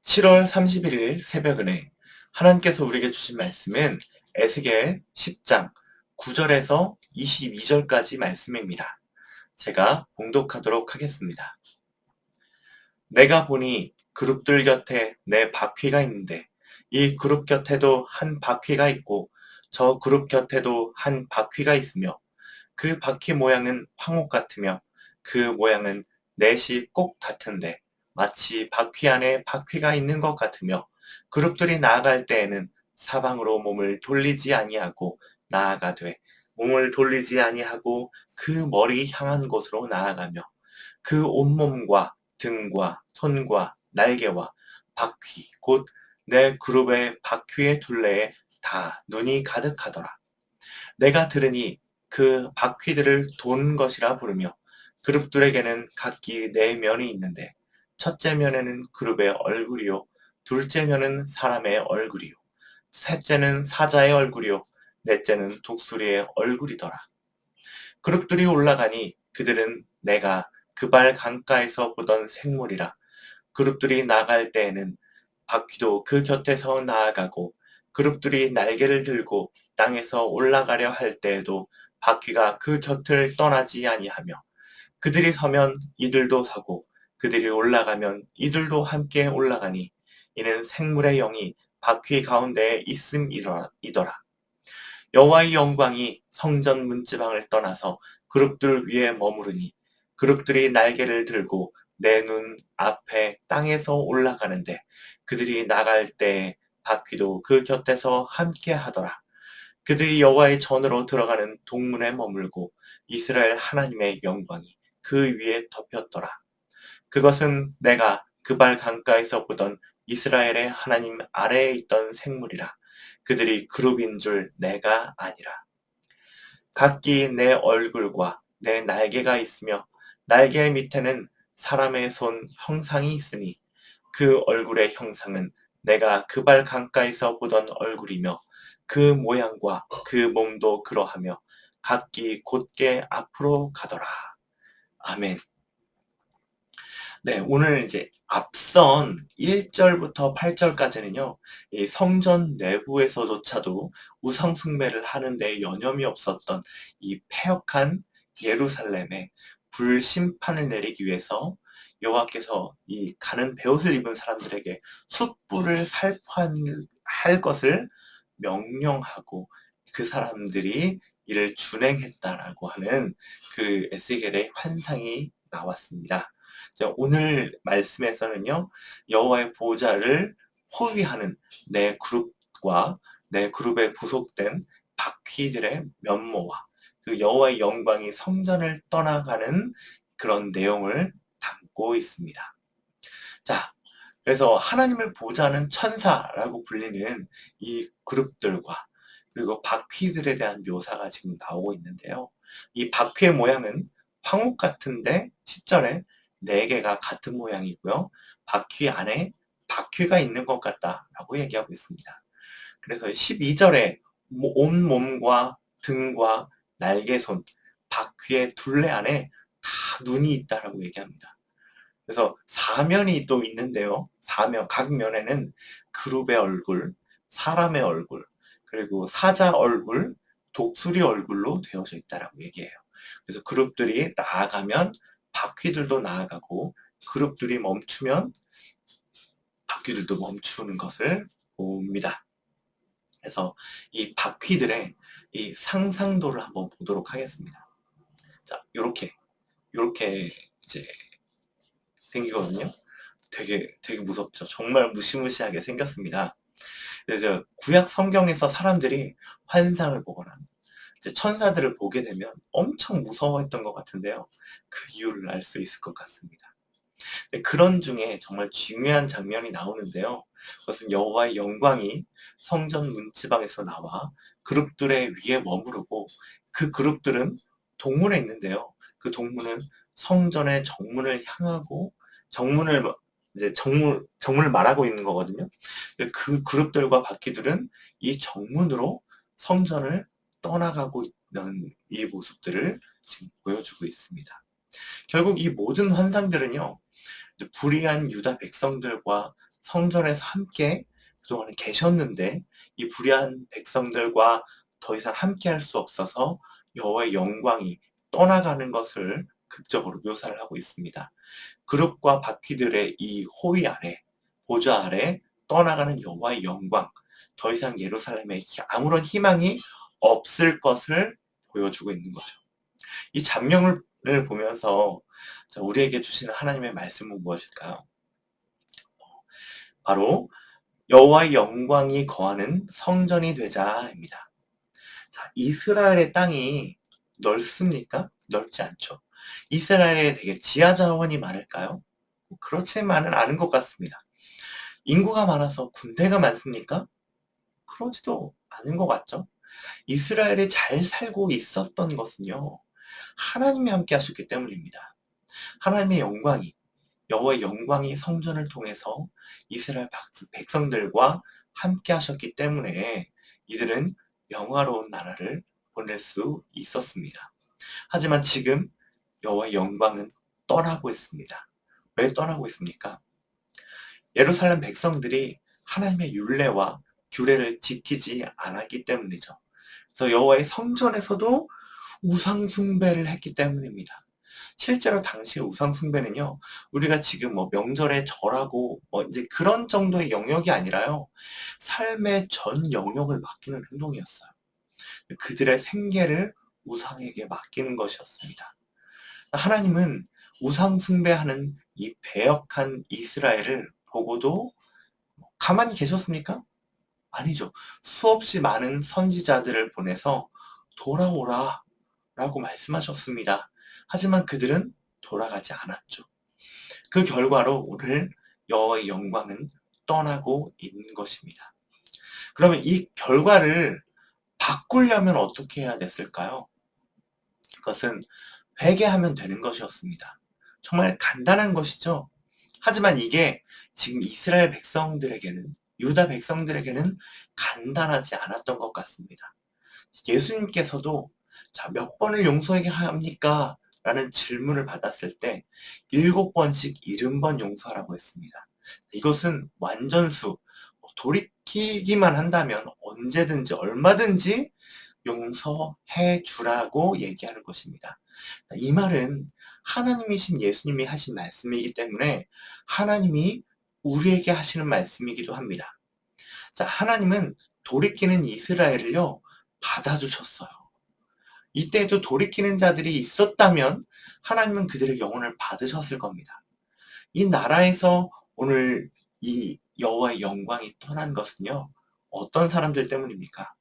7월 31일 새벽은혜 하나님께서 우리에게 주신 말씀은 에스겔 10장 9절에서 22절까지 말씀입니다. 제가 봉독하도록 하겠습니다. 내가 보니 그룹들 곁에 내 바퀴가 있는데 이 그룹 곁에도 한 바퀴가 있고 저 그룹 곁에도 한 바퀴가 있으며 그 바퀴 모양은 황옥 같으며 그 모양은 넷이 꼭 같은데 마치 바퀴 안에 바퀴가 있는 것 같으며 그룹들이 나아갈 때에는 사방으로 몸을 돌리지 아니하고 나아가되 몸을 돌리지 아니하고 그 머리 향한 곳으로 나아가며 그 온몸과 등과 손과 날개와 바퀴 곧 내 그룹의 바퀴의 둘레에 다 눈이 가득하더라. 내가 들으니 그 바퀴들을 돈 것이라 부르며 그룹들에게는 각기 네 면이 있는데 첫째 면에는 그룹의 얼굴이요 둘째 면은 사람의 얼굴이요 셋째는 사자의 얼굴이요 넷째는 독수리의 얼굴이더라. 그룹들이 올라가니 그들은 내가 그발 강가에서 보던 생물이라. 그룹들이 나갈 때에는 바퀴도 그 곁에서 나아가고 그룹들이 날개를 들고 땅에서 올라가려 할 때에도 바퀴가 그 곁을 떠나지 아니하며 그들이 서면 이들도 서고 그들이 올라가면 이들도 함께 올라가니 이는 생물의 영이 바퀴 가운데에 있음이더라. 여호와의 영광이 성전 문지방을 떠나서 그룹들 위에 머무르니 그룹들이 날개를 들고 내 눈 앞에 땅에서 올라가는데 그들이 나갈 때 바퀴도 그 곁에서 함께 하더라. 그들이 여호와의 전으로 들어가는 동문에 머물고 이스라엘 하나님의 영광이 그 위에 덮였더라. 그것은 내가 그발 강가에서 보던 이스라엘의 하나님 아래에 있던 생물이라. 그들이 그룹인 줄 내가 아니라. 각기 내 얼굴과 내 날개가 있으며 날개 밑에는 사람의 손 형상이 있으니 그 얼굴의 형상은 내가 그발 강가에서 보던 얼굴이며 그 모양과 그 몸도 그러하며 각기 곧게 앞으로 가더라. 아멘. 네, 오늘 이제 앞선 1절부터 8절까지는요, 이 성전 내부에서조차도 우상숭배를 하는데 여념이 없었던 이 패역한 예루살렘에 불심판을 내리기 위해서 여호와께서 이 가는 베옷을 입은 사람들에게 숯불을 살포할 것을 명령하고 그 사람들이 이를 준행했다라고 하는 그 에스겔의 환상이 나왔습니다. 오늘 말씀에서는요, 여호와의 보좌를 호위하는 내 그룹과 내 그룹에 부속된 바퀴들의 면모와 그 여호와의 영광이 성전을 떠나가는 그런 내용을 담고 있습니다. 자, 그래서 하나님을 보좌하는 천사라고 불리는 이 그룹들과 그리고 바퀴들에 대한 묘사가 지금 나오고 있는데요. 이 바퀴의 모양은 황옥 같은데 10절에 네 개가 같은 모양이고요. 바퀴 안에 바퀴가 있는 것 같다라고 얘기하고 있습니다. 그래서 12절에 온 몸과 등과 날개손, 바퀴의 둘레 안에 다 눈이 있다라고 얘기합니다. 그래서 사면이 또 있는데요. 사면, 각 면에는 그룹의 얼굴, 사람의 얼굴, 그리고 사자 얼굴, 독수리 얼굴로 되어져 있다라고 얘기해요. 그래서 그룹들이 나아가면 바퀴들도 나아가고 그룹들이 멈추면 바퀴들도 멈추는 것을 봅니다. 그래서 이 바퀴들의 이 상상도를 한번 보도록 하겠습니다. 자, 요렇게 이제 생기거든요. 되게 무섭죠. 정말 무시무시하게 생겼습니다. 그래서 구약 성경에서 사람들이 환상을 보거나 이제 천사들을 보게 되면 엄청 무서워했던 것 같은데요. 그 이유를 알 수 있을 것 같습니다. 그런 중에 정말 중요한 장면이 나오는데요. 그것은 여호와의 영광이 성전 문지방에서 나와 그룹들의 위에 머무르고 그 그룹들은 동문에 있는데요. 그 동문은 성전의 정문을 향하고 정문을 이제 정문을 말하고 있는 거거든요. 그 그룹들과 바퀴들은 이 정문으로 성전을 떠나가고 있는 이 모습들을 지금 보여주고 있습니다. 결국 이 모든 환상들은요, 불의한 유다 백성들과 성전에서 함께 그동안에 계셨는데 이 불의한 백성들과 더 이상 함께할 수 없어서 여호와의 영광이 떠나가는 것을 극적으로 묘사를 하고 있습니다. 그룹과 바퀴들의 이 호위 아래, 보좌 아래 떠나가는 여호와의 영광, 더 이상 예루살렘에 아무런 희망이 없을 것을 보여주고 있는 거죠. 이 장면을 보면서 우리에게 주시는 하나님의 말씀은 무엇일까요? 바로 여호와의 영광이 거하는 성전이 되자입니다. 자, 이스라엘의 땅이 넓습니까? 넓지 않죠. 이스라엘에 되게 지하 자원이 많을까요? 그렇지만은 않은 것 같습니다. 인구가 많아서 군대가 많습니까? 그러지도 않은 것 같죠. 이스라엘이 잘 살고 있었던 것은요, 하나님이 함께 하셨기 때문입니다. 하나님의 영광이, 여호와의 영광이 성전을 통해서 이스라엘 백성들과 함께 하셨기 때문에 이들은 영화로운 나라를 보낼 수 있었습니다. 하지만 지금 여호와의 영광은 떠나고 있습니다. 왜 떠나고 있습니까? 예루살렘 백성들이 하나님의 율례와 규례를 지키지 않았기 때문이죠. 그래서 여호와의 성전에서도 우상 숭배를 했기 때문입니다. 실제로 당시의 우상 숭배는요, 우리가 지금 뭐 명절에 절하고 뭐 이제 그런 정도의 영역이 아니라요, 삶의 전 영역을 맡기는 행동이었어요. 그들의 생계를 우상에게 맡기는 것이었습니다. 하나님은 우상 숭배하는 이 배역한 이스라엘을 보고도 가만히 계셨습니까? 아니죠. 수없이 많은 선지자들을 보내서 돌아오라 라고 말씀하셨습니다. 하지만 그들은 돌아가지 않았죠. 그 결과로 오늘 여호와의 영광은 떠나고 있는 것입니다. 그러면 이 결과를 바꾸려면 어떻게 해야 됐을까요? 그것은 회개하면 되는 것이었습니다. 정말 간단한 것이죠. 하지만 이게 지금 이스라엘 백성들에게는, 유다 백성들에게는 간단하지 않았던 것 같습니다. 예수님께서도 자, 몇 번을 용서해야 합니까? 라는 질문을 받았을 때 7번씩 70번 용서하라고 했습니다. 이것은 완전수, 돌이키기만 한다면 언제든지 얼마든지 용서해 주라고 얘기하는 것입니다. 이 말은 하나님이신 예수님이 하신 말씀이기 때문에 하나님이 우리에게 하시는 말씀이기도 합니다. 자, 하나님은 돌이키는 이스라엘을요, 받아주셨어요. 이때에도 돌이키는 자들이 있었다면 하나님은 그들의 영혼을 받으셨을 겁니다. 이 나라에서 오늘 이 여호와의 영광이 떠난 것은요, 어떤 사람들 때문입니까?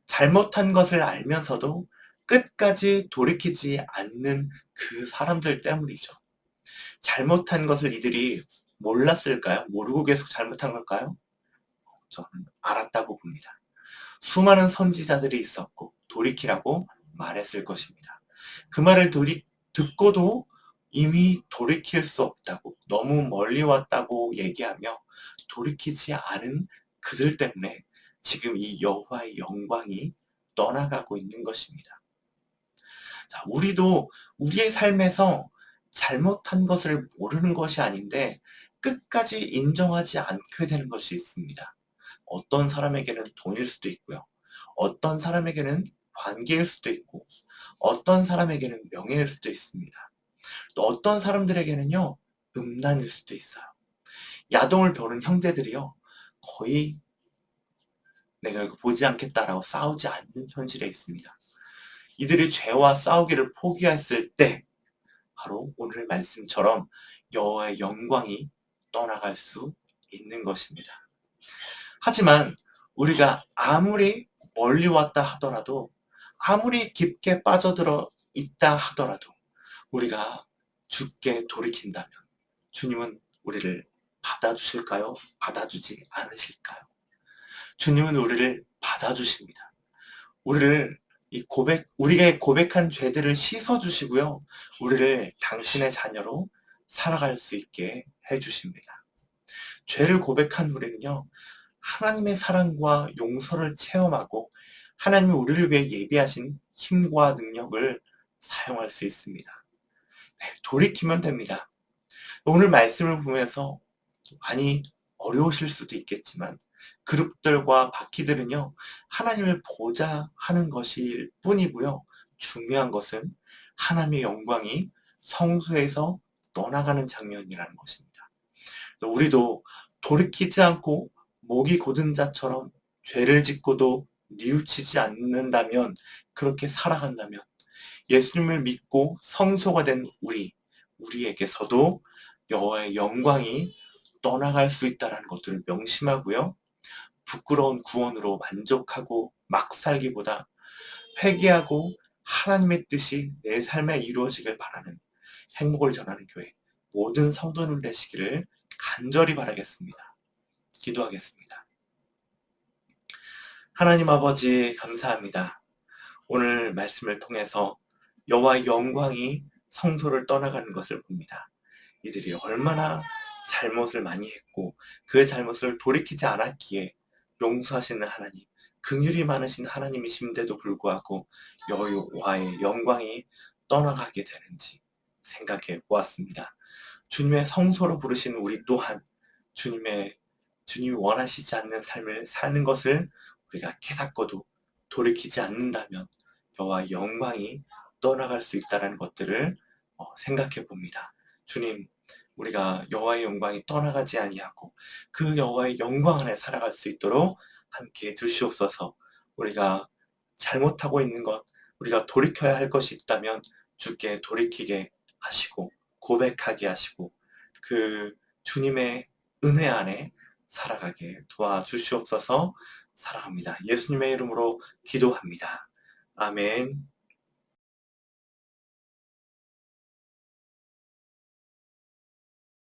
잘못한 것을 알면서도 끝까지 돌이키지 않는 그 사람들 때문이죠. 잘못한 것을 이들이 몰랐을까요? 모르고 계속 잘못한 걸까요? 저는 알았다고 봅니다. 수많은 선지자들이 있었고 돌이키라고 말했을 것입니다. 그 말을 듣고도 이미 돌이킬 수 없다고, 너무 멀리 왔다고 얘기하며 돌이키지 않은 그들 때문에 지금 이 여호와의 영광이 떠나가고 있는 것입니다. 자, 우리도 우리의 삶에서 잘못한 것을 모르는 것이 아닌데 끝까지 인정하지 않게 되는 것이 있습니다. 어떤 사람에게는 돈일 수도 있고요. 어떤 사람에게는 관계일 수도 있고, 어떤 사람에게는 명예일 수도 있습니다. 또 어떤 사람들에게는요, 음란일 수도 있어요. 야동을 보는 형제들이요, 거의 내가 이거 보지 않겠다라고 싸우지 않는 현실에 있습니다. 이들이 죄와 싸우기를 포기했을 때 바로 오늘 말씀처럼 여호와의 영광이 떠나갈 수 있는 것입니다. 하지만 우리가 아무리 멀리 왔다 하더라도, 아무리 깊게 빠져들어 있다 하더라도 우리가 주께 돌이킨다면 주님은 우리를 받아주실까요? 받아주지 않으실까요? 주님은 우리를 받아주십니다. 우리를 우리가 고백한 죄들을 씻어주시고요, 우리를 당신의 자녀로 살아갈 수 있게 해주십니다. 죄를 고백한 우리는요, 하나님의 사랑과 용서를 체험하고 하나님이 우리를 위해 예비하신 힘과 능력을 사용할 수 있습니다. 네, 돌이키면 됩니다. 오늘 말씀을 보면서 많이 어려우실 수도 있겠지만 그룹들과 바퀴들은요, 하나님을 보자 하는 것일 뿐이고요. 중요한 것은 하나님의 영광이 성소에서 떠나가는 장면이라는 것입니다. 우리도 돌이키지 않고 목이 곧은 자처럼 죄를 짓고도 뉘우치지 않는다면, 그렇게 살아간다면 예수님을 믿고 성소가 된 우리에게서도 여호와의 영광이 떠나갈 수 있다는 것들을 명심하고요. 부끄러운 구원으로 만족하고 막 살기보다 회개하고 하나님의 뜻이 내 삶에 이루어지길 바라는 행복을 전하는 교회 모든 성도들 되시기를 간절히 바라겠습니다. 기도하겠습니다. 하나님 아버지, 감사합니다. 오늘 말씀을 통해서 여호와의 영광이 성소를 떠나가는 것을 봅니다. 이들이 얼마나 잘못을 많이 했고 그 잘못을 돌이키지 않았기에 용서하시는 하나님, 긍휼이 많으신 하나님이심에도 불구하고 여호와의 영광이 떠나가게 되는지 생각해 보았습니다. 주님의 성소로 부르신 우리 또한 주님이 원하시지 않는 삶을 사는 것을 우리가 깨닫고도 돌이키지 않는다면 여호와의 영광이 떠나갈 수 있다는 것들을 생각해 봅니다. 주님, 우리가 여호와의 영광이 떠나가지 아니하고 그 여호와의 영광 안에 살아갈 수 있도록 함께 해 주시옵소서. 우리가 잘못하고 있는 것, 우리가 돌이켜야 할 것이 있다면 주께 돌이키게 하시고 고백하게 하시고 그 주님의 은혜 안에 살아가게 도와주시옵소서. 사랑합니다. 예수님의 이름으로 기도합니다. 아멘.